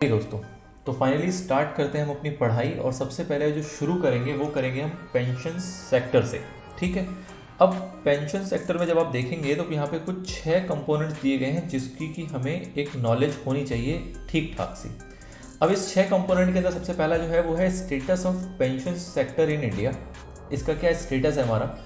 दोस्तों, तो finally start करते हैं हम अपनी पढ़ाई। और सबसे पहले जो शुरू करेंगे वो करेंगे हम पेंशन सेक्टर से। ठीक है। अब पेंशन सेक्टर में जब आप देखेंगे तो यहाँ पे कुछ 6 कंपोनेंट्स दिए गए हैं जिसकी कि हमें एक नॉलेज होनी चाहिए ठीक ठाक सी। अब इस 6 कंपोनेंट के अंदर सबसे पहला जो है वो है status of pension sector in India. इसका क्या स्टेटस है हमारा।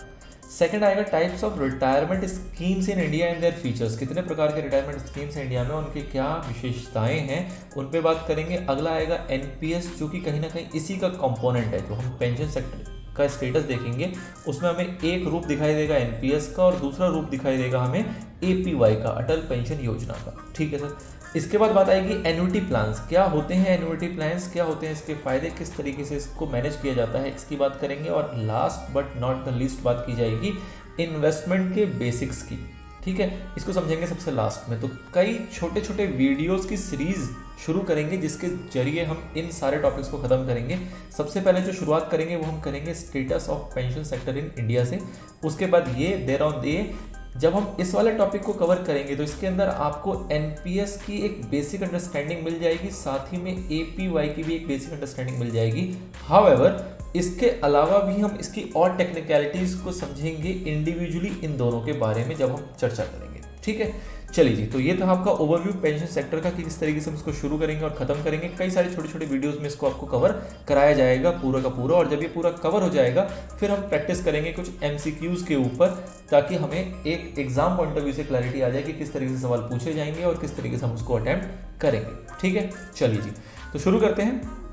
सेकंड आएगा types of retirement schemes in India and their features. कितने प्रकार के रिटायरमेंट स्कीम्स हैं इंडिया में, उनकी क्या विशेषताएं हैं, उन पे बात करेंगे। अगला आएगा एनपीएस, जो कि कहीं ना कहीं इसी का कंपोनेंट है। जो हम पेंशन सेक्टर का स्टेटस देखेंगे उसमें हमें एक रूप दिखाई देगा एनपीएस का और दूसरा रूप दिखाई देगा हमें एपीवाई का, अटल पेंशन योजना का। ठीक है सर। इसके बाद बात आएगी एन्युटी प्लान्स। क्या होते हैं एन्युटी प्लान्स, क्या होते हैं इसके फायदे, किस तरीके से इसको मैनेज किया जाता है, इसकी बात करेंगे। और last but not the least बात की जाएगी इन्वेस्टमेंट के बेसिक्स की। ठीक है, इसको समझेंगे सबसे लास्ट में। तो कई छोटे छोटे वीडियोस की सीरीज शुरू करेंगे जिसके जरिए हम इन सारे टॉपिक्स को खत्म करेंगे। सबसे पहले जो शुरुआत करेंगे वो हम करेंगे status of pension sector in India से। उसके बाद ये देर ऑन ये जब हम इस वाले टॉपिक को कवर करेंगे तो इसके अंदर आपको एनपीएस की एक बेसिक अंडरस्टैंडिंग मिल जाएगी, साथ ही में एपीवाई की भी एक बेसिक अंडरस्टैंडिंग मिल जाएगी। हाउएवर इसके अलावा भी हम इसकी और टेक्निकलिटीज को समझेंगे इंडिविजुअली इन दोनों के बारे में जब हम चर्चा करेंगे। ठीक है, चलिए जी। तो ये था आपका ओवरव्यू पेंशन सेक्टर का कि किस तरीके से हम इसको शुरू करेंगे और खत्म करेंगे। कई सारे छोटे छोटे वीडियोस में इसको आपको कवर कराया जाएगा पूरा का पूरा। और जब ये पूरा कवर हो जाएगा फिर हम प्रैक्टिस करेंगे कुछ एमसीक्यूज के ऊपर, ताकि हमें एक एग्जाम पॉइंट ऑफ व्यू से क्लैरिटी आ जाए कि किस तरीके से सवाल पूछे जाएंगे और किस तरीके से हम उसको अटेम्प्ट करेंगे। ठीक है, चलिए जी। तो शुरू करते हैं।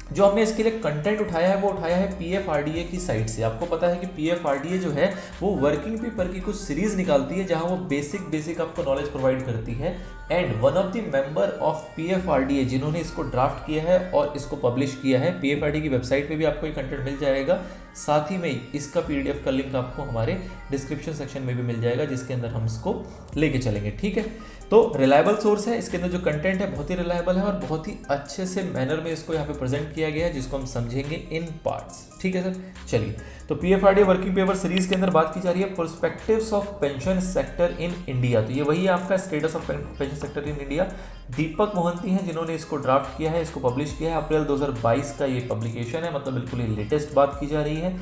जो हमने इसके लिए कंटेंट उठाया है वो उठाया है पीएफआरडीए की साइट से। आपको पता है कि पीएफआरडीए जो है वो वर्किंग पेपर की कुछ सीरीज निकालती है जहां वो बेसिक आपको नॉलेज प्रोवाइड करती है। And one of the member of PFRDA जिन्होंने इसको ड्राफ्ट किया है और इसको पब्लिश किया है, पीएफआरडीए की वेबसाइट पे भी आपको ये कंटेंट मिल जाएगा। साथ ही में इसका पीडीएफ का लिंक आपको हमारे डिस्क्रिप्शन सेक्शन में भी मिल जाएगा जिसके अंदर हम इसको लेके चलेंगे। ठीक है, तो रिलायबल सोर्स है। इसके अंदर जो कंटेंट है बहुत ही रिलायबल है और बहुत ही अच्छे से मैनर में इसको यहाँ पे प्रेजेंट किया गया है जिसको हम समझेंगे इन पार्ट्स। ठीक है सर, चलिए। तो पीएफआरडीए वर्किंग पेपर सीरीज के अंदर बात की जा रही है perspectives of pension sector in India. तो ये वही है आपका status of pension sector in India. Deepak Mohanty हैं जिन्होंने इसको ड्राफ्ट किया है, इसको पब्लिश किया है। अप्रैल 2022 का ये पब्लिकेशन है, मतलब बिल्कुल ही लेटेस्ट बात की जा रही है।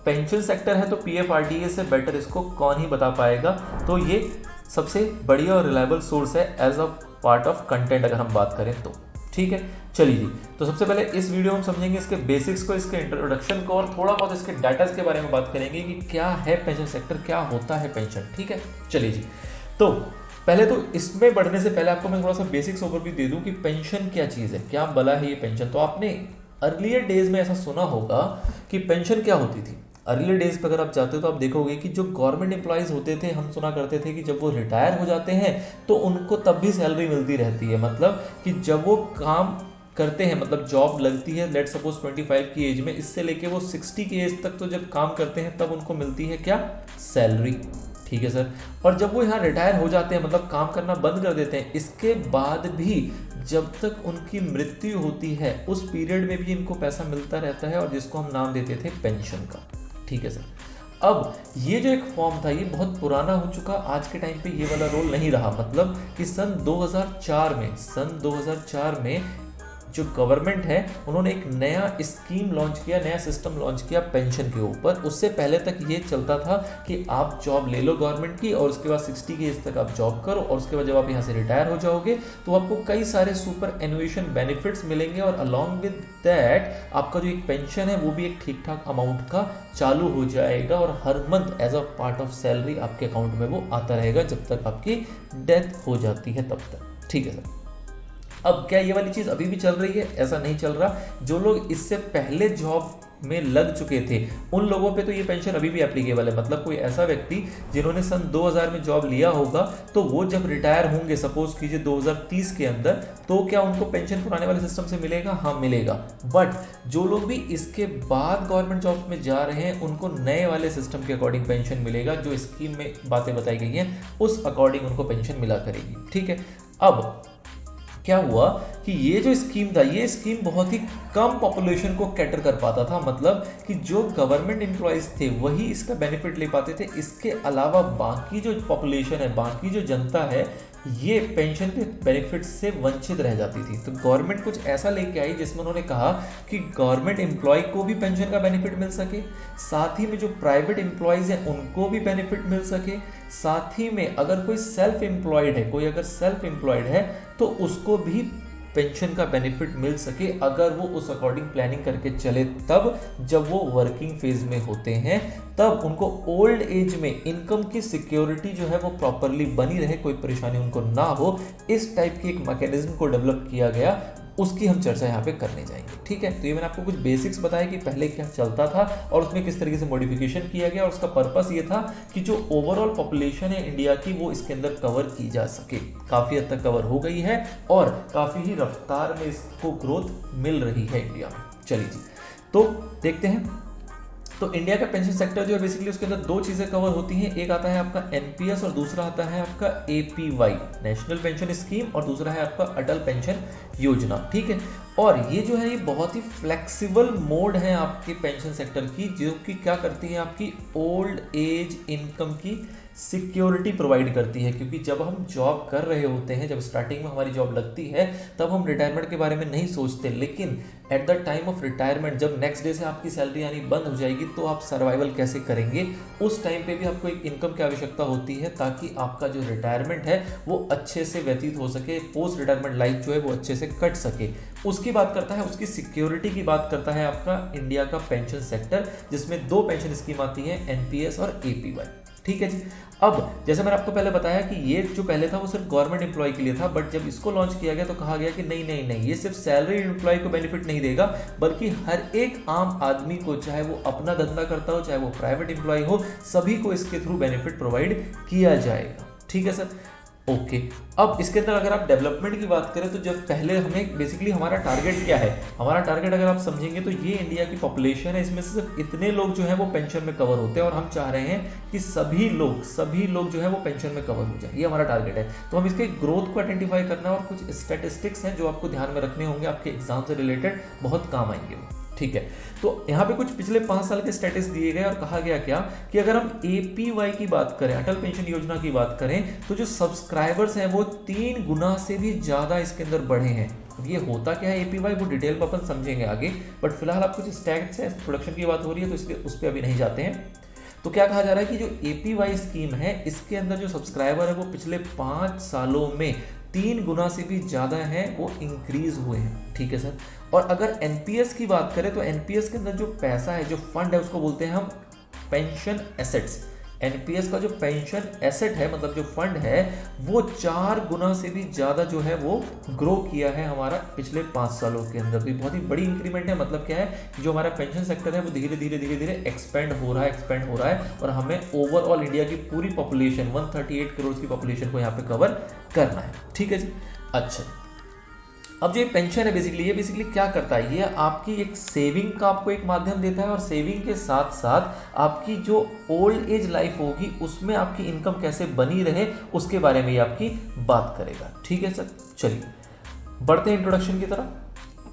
पेंशन सेक्टर है तो पीएफआरडीए से बेटर इसको कौन ही बता पाएगा। तो ये सबसे बढ़िया और रिलायबल सोर्स है as a part of content अगर हम बात करें तो। ठीक है, चलिए जी। तो सबसे पहले इस वीडियो में हम समझेंगे इसके बेसिक्स को, इसके इंट्रोडक्शन को और थोड़ा बहुत इसके डाटास के बारे में बात करेंगे कि क्या है पेंशन सेक्टर, क्या होता है पेंशन। ठीक है, चलिए जी। तो पहले तो इसमें बढ़ने से पहले आपको मैं थोड़ा सा बेसिक्स ओवरव्यू दे दूं कि पेंशन क्या चीज़ है, क्या भला है ये पेंशन। तो आपने अर्लियर डेज में ऐसा सुना होगा कि पेंशन क्या होती थी। अर्ली डेज पे अगर आप जाते हो तो आप देखोगे कि जो गवर्नमेंट एम्प्लॉयज़ होते थे, हम सुना करते थे कि जब वो रिटायर हो जाते हैं तो उनको तब भी सैलरी मिलती रहती है। मतलब कि जब वो काम करते हैं, मतलब जॉब लगती है लेट सपोज 25 की एज में, इससे लेके वो 60 की एज तक तो जब काम करते हैं तब उनको मिलती है क्या, सैलरी। ठीक है सर। और जब वो यहाँ रिटायर हो जाते हैं, मतलब काम करना बंद कर देते हैं, इसके बाद भी जब तक उनकी मृत्यु होती है उस पीरियड में भी इनको पैसा मिलता रहता है और जिसको हम नाम देते थे पेंशन का। ठीक है सर। अब ये जो एक फॉर्म था ये बहुत पुराना हो चुका, आज के टाइम पे ये वाला रोल नहीं रहा। मतलब कि सन 2004 में जो गवर्नमेंट है उन्होंने एक नया स्कीम लॉन्च किया, नया सिस्टम लॉन्च किया पेंशन के ऊपर। उससे पहले तक ये चलता था कि आप जॉब ले लो गवर्नमेंट की और उसके बाद 60 की एज तक आप जॉब करो और उसके बाद जब आप यहाँ से रिटायर हो जाओगे तो आपको कई सारे सुपर एनुएशन बेनिफिट्स मिलेंगे और अलॉन्ग विद दैट आपका जो एक पेंशन है वो भी एक ठीक ठाक अमाउंट का चालू हो जाएगा और हर month as a part of salary आपके अकाउंट में वो आता रहेगा जब तक आपकी डेथ हो जाती है तब तक। ठीक है सर। अब क्या ये वाली चीज़ अभी भी चल रही है? ऐसा नहीं चल रहा। जो लोग इससे पहले जॉब में लग चुके थे उन लोगों पे तो ये पेंशन अभी भी एप्लीकेबल है। मतलब कोई ऐसा व्यक्ति जिन्होंने सन 2000 में जॉब लिया होगा तो वो जब रिटायर होंगे सपोज कीजिए 2030 के अंदर, तो क्या उनको पेंशन पुराने वाले सिस्टम से मिलेगा? हाँ मिलेगा। बट जो लोग भी इसके बाद गवर्नमेंट जॉब में जा रहे हैं उनको नए वाले सिस्टम के अकॉर्डिंग पेंशन मिलेगा। जो स्कीम में बातें बताई गई हैं उस अकॉर्डिंग उनको पेंशन मिला करेगी। ठीक है। अब क्या हुआ कि ये जो स्कीम था, ये स्कीम बहुत ही कम पॉपुलेशन को कैटर कर पाता था, मतलब कि जो गवर्नमेंट एम्प्लॉयज थे वही इसका बेनिफिट ले पाते थे। इसके अलावा बाकी जो पॉपुलेशन है, बाकी जो जनता है, ये पेंशन के बेनिफिट से वंचित रह जाती थी। तो गवर्नमेंट कुछ ऐसा लेके आई जिसमें उन्होंने कहा कि गवर्नमेंट एम्प्लॉय को भी पेंशन का बेनिफिट मिल सके, साथ ही में जो प्राइवेट एम्प्लॉयज हैं उनको भी बेनिफिट मिल सके, साथ ही में अगर कोई सेल्फ एम्प्लॉयड है, कोई अगर सेल्फ एम्प्लॉयड है तो उसको भी पेंशन का बेनिफिट मिल सके, अगर वो उस अकॉर्डिंग प्लानिंग करके चले। तब जब वो वर्किंग फेज में होते हैं तब उनको ओल्ड एज में इनकम की सिक्योरिटी जो है वो प्रॉपरली बनी रहे, कोई परेशानी उनको ना हो, इस टाइप की एक मैकेनिज्म को डेवलप किया गया, उसकी हम चर्चा यहाँ पे करने जाएंगे। ठीक है, तो ये मैंने आपको कुछ बेसिक्स बताया कि पहले क्या चलता था और उसमें किस तरीके से मॉडिफिकेशन किया गया, और उसका पर्पस ये था कि जो ओवरऑल पॉपुलेशन है इंडिया की वो इसके अंदर कवर की जा सके। काफ़ी हद तक कवर हो गई है और काफ़ी ही रफ्तार में इसको ग्रोथ मिल रही है इंडिया में। चलिए जी, तो देखते हैं। तो इंडिया का पेंशन सेक्टर जो है बेसिकली उसके अंदर दो चीज़ें कवर होती हैं, एक आता है आपका एनपीएस और दूसरा आता है आपका एपीवाई, नेशनल पेंशन स्कीम, और दूसरा है आपका अटल पेंशन योजना। ठीक है, और ये जो है ये बहुत ही फ्लेक्सिबल मोड है आपके पेंशन सेक्टर की, जो कि क्या करती है, आपकी ओल्ड एज इनकम की सिक्योरिटी प्रोवाइड करती है। क्योंकि जब हम जॉब कर रहे होते हैं, जब स्टार्टिंग में हमारी जॉब लगती है, तब हम रिटायरमेंट के बारे में नहीं सोचते, लेकिन at the time of retirement जब नेक्स्ट डे से आपकी सैलरी आनी बंद हो जाएगी तो आप सर्वाइवल कैसे करेंगे, उस टाइम पे भी आपको एक इनकम की आवश्यकता होती है, ताकि आपका जो रिटायरमेंट है वो अच्छे से व्यतीत हो सके, पोस्ट रिटायरमेंट लाइफ जो है वो अच्छे से कट सके। उसकी बात करता है, उसकी सिक्योरिटी की बात करता है आपका इंडिया का पेंशन सेक्टर, जिसमें दो पेंशन स्कीम आती है, एनपीएस और एपीवाई। ठीक है जी। अब जैसे मैंने आपको पहले बताया कि ये जो पहले था वो सिर्फ गवर्नमेंट एम्प्लॉय के लिए था, बट जब इसको लॉन्च किया गया तो कहा गया कि नहीं नहीं नहीं, ये सिर्फ सैलरी एम्प्लॉय को बेनिफिट नहीं देगा, बल्कि हर एक आम आदमी को, चाहे वो अपना धंधा करता हो, चाहे वो प्राइवेट एम्प्लॉय हो, सभी को इसके थ्रू बेनिफिट प्रोवाइड किया जाएगा। ठीक है सर, ओके। अब इसके अंदर अगर आप डेवलपमेंट की बात करें तो जब पहले हमें बेसिकली हमारा टारगेट क्या है, हमारा टारगेट अगर आप समझेंगे तो ये इंडिया की पॉपुलेशन है, इसमें से सिर्फ इतने लोग जो है वो पेंशन में कवर होते हैं, और हम चाह रहे हैं कि सभी लोग जो है वो पेंशन में कवर हो जाए, ये हमारा टारगेट है। तो हम इसके ग्रोथ को आइडेंटिफाई करना, और कुछ स्टैटिस्टिक्स हैं जो आपको ध्यान में रखने होंगे, आपके एग्जाम से रिलेटेड बहुत काम आएंगे वो। ठीक है, तो यहाँ पे कुछ पिछले 5 साल के स्टेटस दिए गए और कहा गया क्या कि अगर हम एपीवाई की बात करें, अटल पेंशन योजना की बात करें, तो जो सब्सक्राइबर्स हैं वो 3 गुना से भी ज्यादा इसके अंदर बढ़े हैं। ये होता क्या है एपीवाई, वो डिटेल में अपन समझेंगे आगे, बट फिलहाल आप कुछ स्टैट्स है, प्रोडक्शन की बात हो रही है तो इसलिए उस पर अभी नहीं जाते हैं। तो क्या कहा जा रहा है कि जो एपीवाई स्कीम है, इसके अंदर जो सब्सक्राइबर है वो पिछले 5 सालों में 3 गुना से भी ज़्यादा हैं, वो इंक्रीज हुए हैं। ठीक है सर, और अगर एनपीएस की बात करें तो एनपीएस के अंदर जो पैसा है, जो फंड है, उसको बोलते हैं हम पेंशन एसेट्स। एनपीएस का जो पेंशन एसेट है, मतलब जो फंड है, वो 4 गुना से भी ज़्यादा जो है वो ग्रो किया है हमारा पिछले 5 सालों के अंदर। तो बहुत ही बड़ी इंक्रीमेंट है। मतलब क्या है कि जो हमारा पेंशन सेक्टर है वो धीरे धीरे एक्सपेंड हो रहा है, और हमें ओवरऑल इंडिया की पूरी पॉपुलेशन 138 करोड़ की पॉपुलेशन को यहाँ पे कवर करना है। ठीक है जी, अच्छा। अब जो ये पेंशन है ये बेसिकली क्या करता है, ये आपकी एक सेविंग का आपको एक माध्यम देता है, और सेविंग के साथ साथ आपकी जो ओल्ड एज लाइफ होगी उसमें आपकी इनकम कैसे बनी रहे उसके बारे में ये आपकी बात करेगा। ठीक है सर, चलिए बढ़ते हैं इंट्रोडक्शन की तरफ।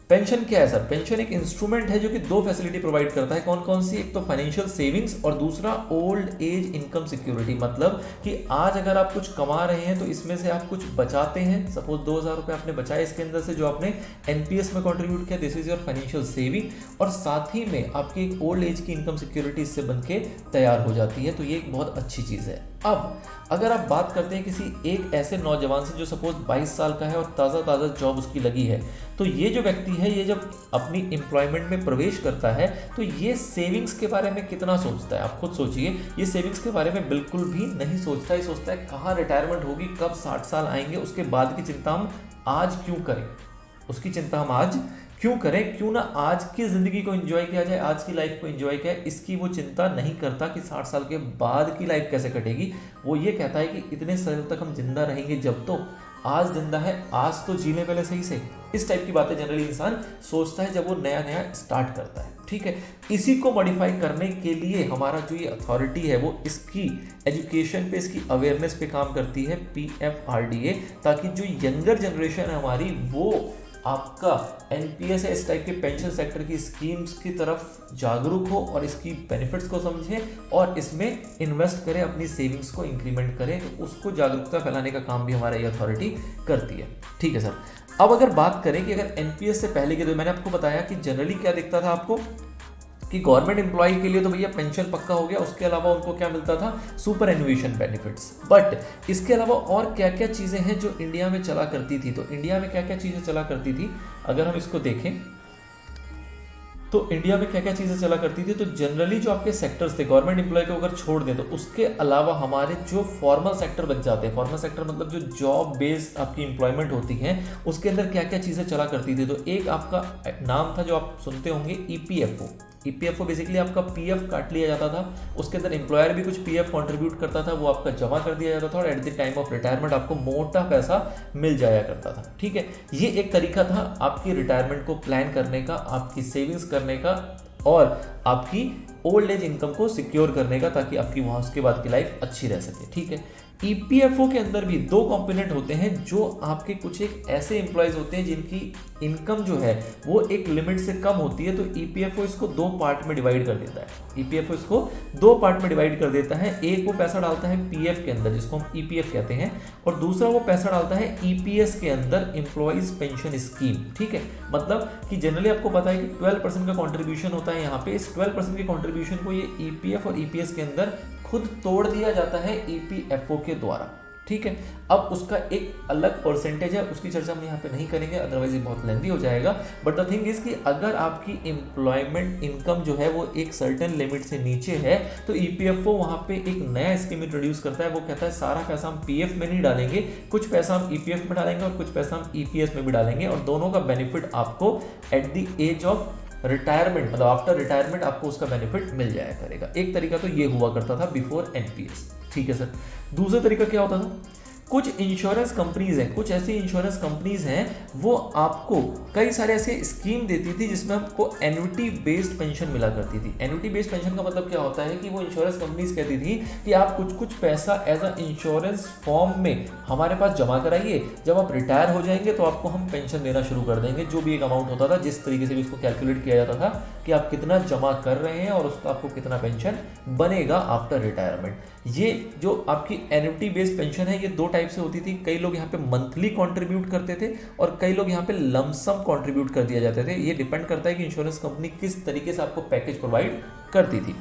पेंशन क्या है सर? पेंशन एक इंस्ट्रूमेंट है जो कि 2 फैसिलिटी प्रोवाइड करता है। कौन कौन सी? एक तो फाइनेंशियल सेविंग्स और दूसरा ओल्ड एज इनकम सिक्योरिटी। मतलब कि आज अगर आप कुछ कमा रहे हैं तो इसमें से आप कुछ बचाते हैं, सपोज 2000 रुपये आपने बचाए इसके अंदर से, जो आपने एनपीएस में कंट्रीब्यूट किया, this is your financial saving, और साथ ही में आपकी एक ओल्ड एज की इनकम सिक्योरिटी इससे बन के तैयार हो जाती है। तो ये एक बहुत अच्छी चीज़ है। अब अगर आप बात करते हैं किसी एक ऐसे नौजवान से जो सपोज 22 साल का है और ताज़ा जॉब उसकी लगी है, तो ये जो व्यक्ति है ये जब अपनी एम्प्लॉयमेंट में प्रवेश करता है तो ये सेविंग्स के बारे में कितना सोचता है? आप खुद सोचिए, ये सेविंग्स के बारे में बिल्कुल भी नहीं सोचता। ये सोचता है कहाँ रिटायरमेंट होगी, कब 60 साल आएंगे, उसके बाद की चिंता हम आज क्यों करें, उसकी चिंता हम आज क्यों करें, क्यों ना आज की ज़िंदगी को एंजॉय किया जाए, आज की लाइफ को एंजॉय किया जाए। इसकी वो चिंता नहीं करता कि 60 साल के बाद की लाइफ कैसे कटेगी। वो ये कहता है कि इतने साल तक हम जिंदा रहेंगे, जब तो आज जिंदा है, आज तो जी ले पहले सही से, इस टाइप की बातें जनरली इंसान सोचता है जब वो नया नया स्टार्ट करता है, ठीक है। इसी को मॉडिफाई करने के लिए हमारा जो ये अथॉरिटी है वो इसकी एजुकेशन पे, इसकी अवेयरनेस पे काम करती है, PFRDA, ताकि जो यंगर जनरेशन है हमारी वो आपका एनपीएस है इस टाइप के पेंशन सेक्टर की स्कीम्स की तरफ जागरूक हो और इसकी बेनिफिट्स को समझे और इसमें इन्वेस्ट करें, अपनी सेविंग्स को इंक्रीमेंट करें। तो उसको जागरूकता फैलाने का काम भी हमारा ये अथॉरिटी करती है, ठीक है सर। अब अगर बात करें कि अगर एनपीएस से पहले के, तो मैंने आपको बताया कि जनरली क्या दिखता था आपको कि गवर्नमेंट एम्प्लॉय के लिए तो भैया पेंशन पक्का हो गया, उसके अलावा उनको क्या मिलता था, सुपर एनुएशन बेनिफिट्स। बट इसके अलावा और क्या क्या चीज़ें हैं जो इंडिया में चला करती थी, तो इंडिया में क्या क्या चीज़ें चला करती थी अगर हम इसको देखें तो इंडिया में क्या क्या चीज़ें चला करती थी। तो जनरली जो आपके सेक्टर्स थे, गवर्नमेंट एम्प्लॉय को अगर छोड़ दें तो उसके अलावा हमारे जो फॉर्मल सेक्टर बच जाते हैं, फॉर्मल सेक्टर मतलब जो जॉब बेस्ड आपकी एम्प्लॉयमेंट होती है, उसके अंदर क्या क्या चीज़ें चला करती थी। तो एक आपका नाम था जो आप सुनते होंगे, ईपीएफओ। ईपीएफओ बेसिकली आपका पीएफ काट लिया जाता था, उसके अंदर एम्प्लॉयर भी कुछ पीएफ कंट्रीब्यूट करता था, वो आपका जमा कर दिया जाता था और at the time of retirement आपको मोटा पैसा मिल जाया करता था, ठीक है। ये एक तरीका था आपकी रिटायरमेंट को प्लान करने का, आपकी सेविंग्स करने का और आपकी ओल्ड एज इनकम को सिक्योर करने का, ताकि आपकी वहाँ उसके बाद की लाइफ अच्छी रह सके, ठीक है। ईपीएफओ के अंदर भी दो कंपोनेंट होते हैं, जो आपके कुछ एक ऐसे एम्प्लॉयज होते हैं जिनकी इनकम जो है वो एक लिमिट से कम होती है, तो ईपीएफओ इसको दो पार्ट में डिवाइड कर देता है। ईपीएफओ इसको दो पार्ट में डिवाइड कर देता है। एक वो पैसा डालता है पीएफ के अंदर, जिसको हम ईपीएफ कहते हैं, और दूसरा वो पैसा डालता है ईपीएस के अंदर, एम्प्लॉयज पेंशन स्कीम, ठीक है। मतलब कि जनरली आपको पता है कि 12% का कॉन्ट्रीब्यूशन होता है यहाँ पे, इस 12% के कॉन्ट्रीब्यूशन को ये ईपीएफ और ईपीएस के अंदर खुद तोड़ दिया जाता है ईपीएफओ के द्वारा, ठीक है। अब उसका एक अलग परसेंटेज है, उसकी चर्चा हम यहाँ पे नहीं करेंगे, अदरवाइज ये बहुत लेंथी हो जाएगा। बट द थिंग इज कि अगर आपकी एम्प्लॉयमेंट इनकम जो है वो एक सर्टेन लिमिट से नीचे है, तो ईपीएफओ वहाँ पे एक नया स्कीम इंट्रोड्यूस करता है। वो कहता है सारा पैसा हम पीएफ में नहीं डालेंगे, कुछ पैसा हम ईपीएफ में डालेंगे और कुछ पैसा हम ईपीएस में भी डालेंगे, और दोनों का बेनिफिट आपको at the age of retirement, मतलब आफ्टर रिटायरमेंट आपको उसका बेनिफिट मिल जाया करेगा। एक तरीका तो ये हुआ करता था बिफोर एनपीएस, ठीक है सर। दूसरा तरीका क्या होता था, कुछ इंश्योरेंस कंपनीज हैं, कुछ ऐसी इंश्योरेंस कंपनीज हैं वो आपको कई सारे ऐसे स्कीम देती थी जिसमें आपको एन्युटी बेस्ड पेंशन मिला करती थी। एन्युटी बेस्ड पेंशन का मतलब क्या होता है कि वो इंश्योरेंस कंपनीज कहती थी कि आप कुछ कुछ पैसा एज अ इंश्योरेंस फॉर्म में हमारे पास जमा कराइए, जब आप रिटायर हो जाएंगे तो आपको हम पेंशन देना शुरू कर देंगे। जो भी एक अमाउंट होता था, जिस तरीके से भी उसको कैलकुलेट किया जाता था कि आप कितना जमा कर रहे हैं और उसका आपको कितना पेंशन बनेगा आफ्टर रिटायरमेंट। ये जो आपकी एन्युटी बेस्ड पेंशन है ये दो टाइप से होती थी। कई लोग यहाँ पे मंथली कंट्रीब्यूट करते थे और कई लोग यहाँ पे लमसम कंट्रीब्यूट कर दिया जाते थे। ये डिपेंड करता है कि इंश्योरेंस कंपनी किस तरीके से आपको पैकेज प्रोवाइड करती थी।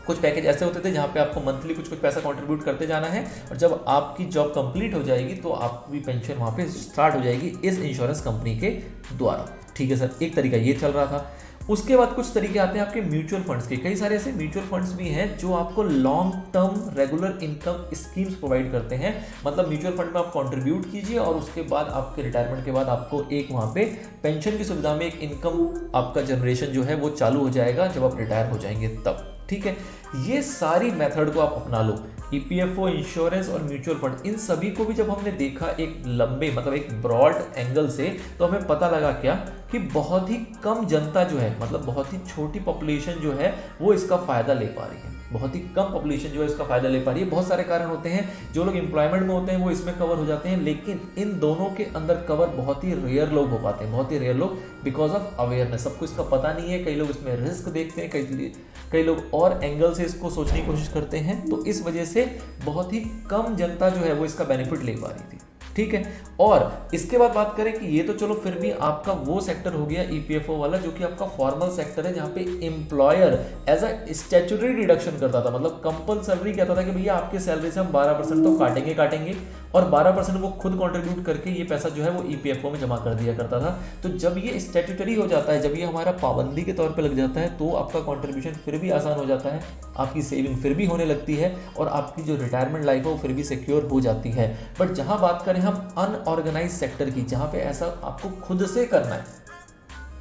कुछ पैकेज ऐसे होते थे जहाँ पे आपको मंथली कुछ कुछ पैसा कंट्रीब्यूट करते जाना है, और जब आपकी जॉब कंप्लीट हो जाएगी तो आपकी पेंशन वहाँ पे स्टार्ट हो जाएगी इस इंश्योरेंस कंपनी के द्वारा, ठीक है सर। एक तरीका ये चल रहा था। उसके बाद कुछ तरीके आते हैं आपके म्यूचुअल फंड्स के। कई सारे ऐसे म्यूचुअल फंड्स भी हैं जो आपको long term regular income schemes provide करते हैं। मतलब म्यूचुअल फंड में आप कंट्रीब्यूट कीजिए और उसके बाद आपके रिटायरमेंट के बाद आपको एक वहाँ पे पेंशन की सुविधा में एक इनकम आपका जनरेशन जो है वो चालू हो जाएगा जब आप रिटायर हो जाएंगे तब, ठीक है। ये सारी मेथड को आप अपना लो, ईपीएफओ, इंश्योरेंस और म्यूचुअल फंड, इन सभी को भी जब हमने देखा एक लंबे मतलब एक ब्रॉड एंगल से, तो हमें पता लगा क्या कि बहुत ही कम जनता जो है, मतलब बहुत ही छोटी पॉपुलेशन जो है वो इसका फायदा ले पा रही है। बहुत ही कम पॉपुलेशन जो है इसका फायदा ले पा रही है। बहुत सारे कारण होते हैं, जो लोग एम्प्लॉयमेंट में होते हैं वो इसमें कवर हो जाते हैं, लेकिन इन दोनों के अंदर कवर बहुत ही रेयर लोग हो पाते हैं, बहुत ही रेयर लोग, बिकॉज ऑफ अवेयरनेस। सबको इसका पता नहीं है, कई लोग इसमें रिस्क देखते हैं, कई लोग और एंगल से इसको सोचने की कोशिश करते हैं, तो इस वजह से बहुत ही कम जनता जो है वो इसका बेनिफिट ले पा रही थी, ठीक है। और इसके बाद बात करें कि ये तो चलो फिर भी आपका वो सेक्टर हो गया ईपीएफओ वाला, जो कि आपका फॉर्मल सेक्टर है, जहां पे employer as a statutory deduction करता था। मतलब कंपलसरी कहता था कि भैया आपके सैलरी से हम 12% तो काटेंगे और 12% वो खुद कंट्रीब्यूट करके ये पैसा जो है वो ईपीएफओ में जमा कर दिया करता था। तो जब ये स्टैट्यूटरी हो जाता है, जब ये हमारा पाबंदी के तौर पे लग जाता है, तो आपका कंट्रीब्यूशन फिर भी आसान हो जाता है, आपकी सेविंग फिर भी होने लगती है और आपकी जो रिटायरमेंट लाइफ है वो फिर भी सिक्योर हो जाती है। बट जहां बात करें हम अनऑर्गेनाइज सेक्टर की, जहां पे ऐसा आपको खुद से करना है,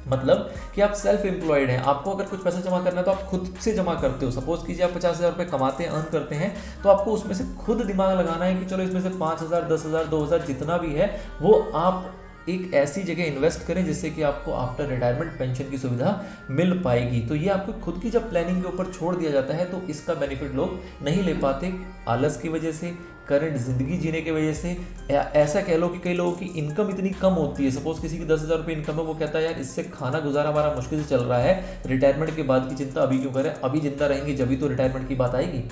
मतलब कि आप सेल्फ एम्प्लॉयड हैं, आपको अगर कुछ पैसा जमा करना है तो आप खुद से जमा करते हो। सपोज कीजिए आप 50,000 रुपये कमाते हैं, अर्न करते हैं, तो आपको उसमें से खुद दिमाग लगाना है कि चलो इसमें से 5,000, 10,000, 2,000 जितना भी है वो आप एक ऐसी जगह इन्वेस्ट करें जिससे कि आपको आफ्टर रिटायरमेंट पेंशन की सुविधा मिल पाएगी। तो ये आपको खुद की जब प्लानिंग के ऊपर छोड़ दिया जाता है तो इसका बेनिफिट लोग नहीं ले पाते, आलस की वजह से, करंट जिंदगी जीने की वजह से, या ऐसा कह लो कि कई लोगों की इनकम इतनी कम होती है, सपोज किसी की 10,000 रुपये इनकम है, वो कहता है यार इससे खाना गुजारा हमारा मुश्किल से चल रहा है, रिटायरमेंट के बाद की चिंता अभी क्यों करें, अभी जिंदा रहेंगे जब भी तो रिटायरमेंट की बात आएगी,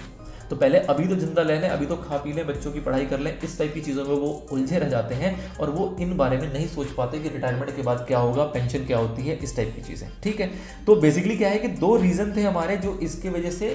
तो पहले अभी तो जिंदा ले लें, अभी तो खा पी लें, बच्चों की पढ़ाई कर लें। इस टाइप की चीज़ों में वो उलझे रह जाते हैं और वो इन बारे में नहीं सोच पाते कि रिटायरमेंट के बाद क्या होगा, पेंशन क्या होती है, इस टाइप की चीज़ें। ठीक है, तो बेसिकली क्या है कि दो रीज़न थे हमारे जो इसके वजह से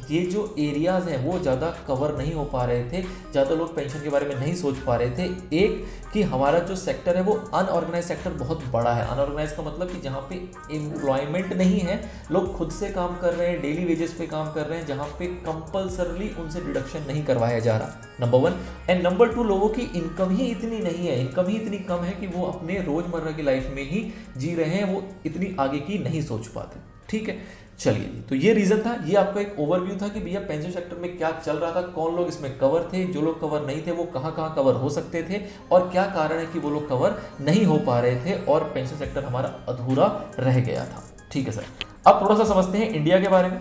ये जो एरियाज़ हैं वो ज़्यादा कवर नहीं हो पा रहे थे, ज़्यादा लोग पेंशन के बारे में नहीं सोच पा रहे थे। एक कि हमारा जो सेक्टर है वो अनऑर्गेनाइज सेक्टर बहुत बड़ा है। अनऑर्गेनाइज का मतलब कि जहाँ पे एम्प्लॉयमेंट नहीं है, लोग खुद से काम कर रहे हैं, डेली वेजेस पे काम कर रहे हैं, जहाँ पे कंपल्सरली उनसे डिडक्शन नहीं करवाया जा रहा, नंबर 1। एंड नंबर 2, लोगों की इनकम ही इतनी नहीं है, इनकम ही इतनी कम है कि वो अपने रोजमर्रा की लाइफ में ही जी रहे हैं, वो इतनी आगे की नहीं सोच पाते। ठीक है, चलिए, तो ये रीजन था, ये आपका एक ओवरव्यू था कि भैया पेंशन सेक्टर में क्या चल रहा था, कौन लोग इसमें कवर थे, जो लोग कवर नहीं थे वो कहाँ कहाँ कवर हो सकते थे, और क्या कारण है कि वो लोग कवर नहीं हो पा रहे थे और पेंशन सेक्टर हमारा अधूरा रह गया था। ठीक है सर, अब थोड़ा सा समझते हैं इंडिया के बारे में।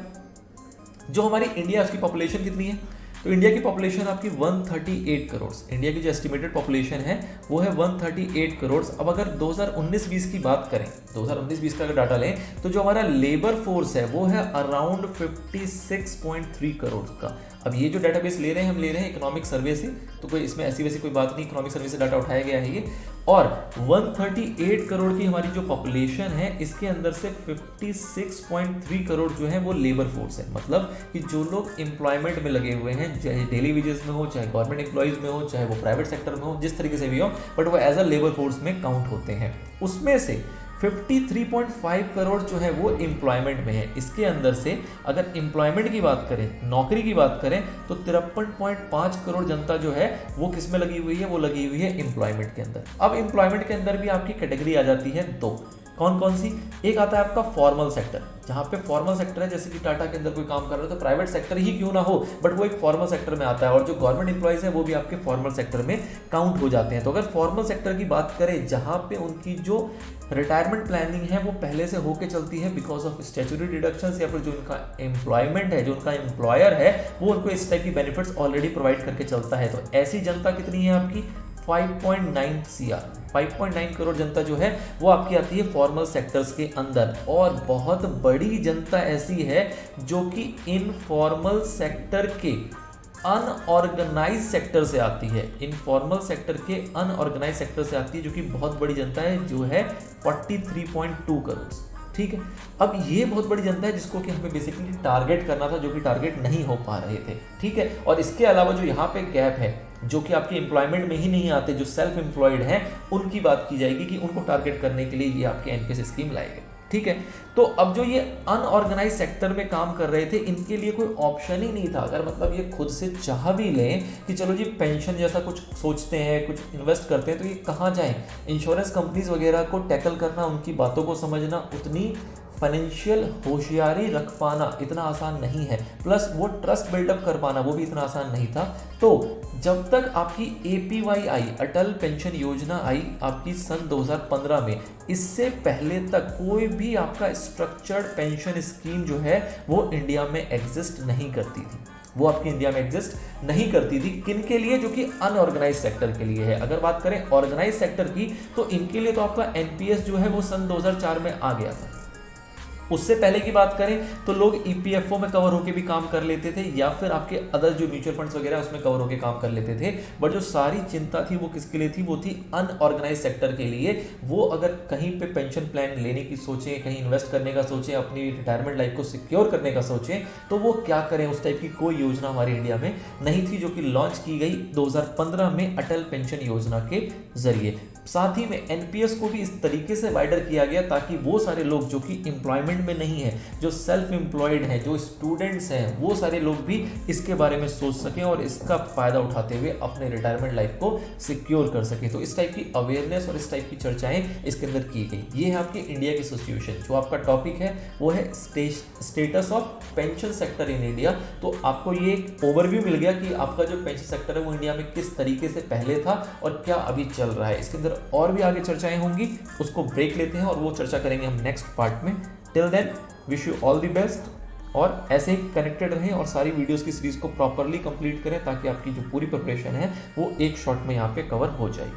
जो हमारी इंडिया, उसकी पॉपुलेशन कितनी है? तो इंडिया की पॉपुलेशन आपकी 138 करोड़, इंडिया की जो एस्टिमेटेड पॉपुलेशन है वो है 138 करोड़। अब अगर 2019-20 की बात करें, 2019-20 का अगर डाटा लें तो जो हमारा लेबर फोर्स है वो है अराउंड 56.3 करोड़ का। अब ये जो डाटाबेस ले रहे हैं, हम ले रहे हैं इकोनॉमिक सर्वे से, तो कोई इसमें ऐसी वैसी कोई बात नहीं, इकोनॉमिक सर्वे से डाटा उठाया गया है ये। और 138 करोड़ की हमारी जो पॉपुलेशन है, इसके अंदर से 56.3 करोड़ जो है वो लेबर फोर्स है। मतलब कि जो लोग एम्प्लॉयमेंट में लगे हुए हैं, चाहे डेली वेजेस में हो, चाहे गवर्नमेंट एम्प्लॉयज में हो, चाहे वो प्राइवेट सेक्टर में हो, जिस तरीके से भी हो, बट वो एज अ लेबर फोर्स में काउंट होते हैं। उसमें से 53.5 करोड़ जो है वो एम्प्लॉयमेंट में है। इसके अंदर से अगर एम्प्लॉयमेंट की बात करें, नौकरी की बात करें, तो 53.5 करोड़ जनता जो है वो किस में लगी हुई है, वो लगी हुई है एम्प्लॉयमेंट के अंदर। अब एम्प्लॉयमेंट के अंदर भी आपकी कैटेगरी आ जाती है दो, कौन कौन सी? एक आता है आपका फॉर्मल सेक्टर, जहां पे फॉर्मल सेक्टर है, जैसे कि टाटा के अंदर कोई काम कर रहा है तो प्राइवेट सेक्टर ही क्यों ना हो, बट वो एक फॉर्मल सेक्टर में आता है, और जो गवर्नमेंट एम्प्लॉयज है वो भी आपके फॉर्मल सेक्टर में काउंट हो जाते हैं। तो अगर फॉर्मल सेक्टर की बात करें, जहां पे उनकी जो रिटायरमेंट प्लानिंग है वो पहले से होके चलती है बिकॉज ऑफ स्टैट्यूटरी डिडक्शंस, या फिर जो उनका एम्प्लॉयमेंट है, जो उनका एम्प्लॉयर है वो उनको इस type key benefits already provide करके चलता है। तो ऐसी जनता कितनी है आपकी? 5.9 CR, 5.9 करोड़ जनता जो है वो आपकी आती है फॉर्मल सेक्टर्स के अंदर। और बहुत बड़ी जनता ऐसी है जो कि इनफॉर्मल सेक्टर के अनऑर्गेनाइज सेक्टर से आती है, इनफॉर्मल सेक्टर के अनऑर्गेनाइज सेक्टर से आती है, जो कि बहुत बड़ी जनता है, जो है 43.2 करोड़। ठीक है, अब ये बहुत बड़ी जनता है जिसको कि हमें बेसिकली टारगेट करना था, जो कि टारगेट नहीं हो पा रहे थे। ठीक है, और इसके अलावा जो यहाँ पे गैप है, जो कि आपके एम्प्लॉयमेंट में ही नहीं आते, जो सेल्फ एम्प्लॉयड हैं, उनकी बात की जाएगी कि उनको टारगेट करने के लिए ये आपके एनपीएस स्कीम लाएंगे। ठीक है, तो अब जो ये अनऑर्गेनाइज सेक्टर में काम कर रहे थे, इनके लिए कोई ऑप्शन ही नहीं था। अगर मतलब ये खुद से चाह भी लें कि चलो जी पेंशन जैसा कुछ सोचते हैं, कुछ इन्वेस्ट करते हैं, तो ये कहाँ जाएं? इंश्योरेंस कंपनीज वगैरह को टैकल करना, उनकी बातों को समझना, उतनी फाइनेंशियल होशियारी रख पाना इतना आसान नहीं है, प्लस वो ट्रस्ट बिल्डअप कर पाना वो भी इतना आसान नहीं था। तो जब तक आपकी APY आई, अटल पेंशन योजना आई आपकी सन 2015 में, इससे पहले तक कोई भी आपका स्ट्रक्चर्ड पेंशन स्कीम जो है वो इंडिया में एग्जिस्ट नहीं करती थी, वो आपकी इंडिया में एग्जिस्ट नहीं करती थी। किन के लिए? जो कि अनऑर्गेनाइज सेक्टर के लिए है। अगर बात करें ऑर्गेनाइज सेक्टर की, तो इनके लिए तो आपका NPS जो है वो सन 2004 में आ गया था। उससे पहले की बात करें तो लोग EPFO में कवर होकर भी काम कर लेते थे, या फिर आपके अदर जो म्यूचुअल फंड्स वगैरह उसमें कवर होकर काम कर लेते थे। बट जो सारी चिंता थी वो किसके लिए थी? वो थी अनऑर्गेनाइज सेक्टर के लिए। वो अगर कहीं पे पेंशन प्लान लेने की सोचें, कहीं इन्वेस्ट करने का सोचें, अपनी रिटायरमेंट लाइफ को सिक्योर करने का सोचें, तो वो क्या करें? उस टाइप की कोई योजना हमारी इंडिया में नहीं थी, जो कि लॉन्च की गई 2015 में अटल पेंशन योजना के जरिए। साथ ही में NPS को भी इस तरीके से वाइडर किया गया ताकि वो सारे लोग जो कि एम्प्लॉयमेंट में नहीं है, जो सेल्फ एम्प्लॉयड हैं, जो स्टूडेंट्स हैं, वो सारे लोग भी इसके बारे में सोच सकें और इसका फायदा उठाते हुए अपने रिटायरमेंट लाइफ को सिक्योर कर सकें। तो इस टाइप की अवेयरनेस और इस टाइप की चर्चाएं इसके अंदर की गई। ये है आपकी इंडिया की सिचुएशन। जो आपका टॉपिक है वो है status of pension sector in India. तो आपको ये एक ओवरव्यू मिल गया कि आपका जो पेंशन सेक्टर है वो इंडिया में किस तरीके से पहले था और क्या अभी चल रहा है। इसके अंदर और भी आगे चर्चाएं होंगी, उसको ब्रेक लेते हैं और वो चर्चा करेंगे हम नेक्स्ट पार्ट में। Till then wish you all the best, और ऐसे ही कनेक्टेड रहें और सारी वीडियोस की सीरीज को प्रॉपरली कंप्लीट करें ताकि आपकी जो पूरी प्रिपरेशन है वो एक शॉट में यहाँ पे कवर हो जाए।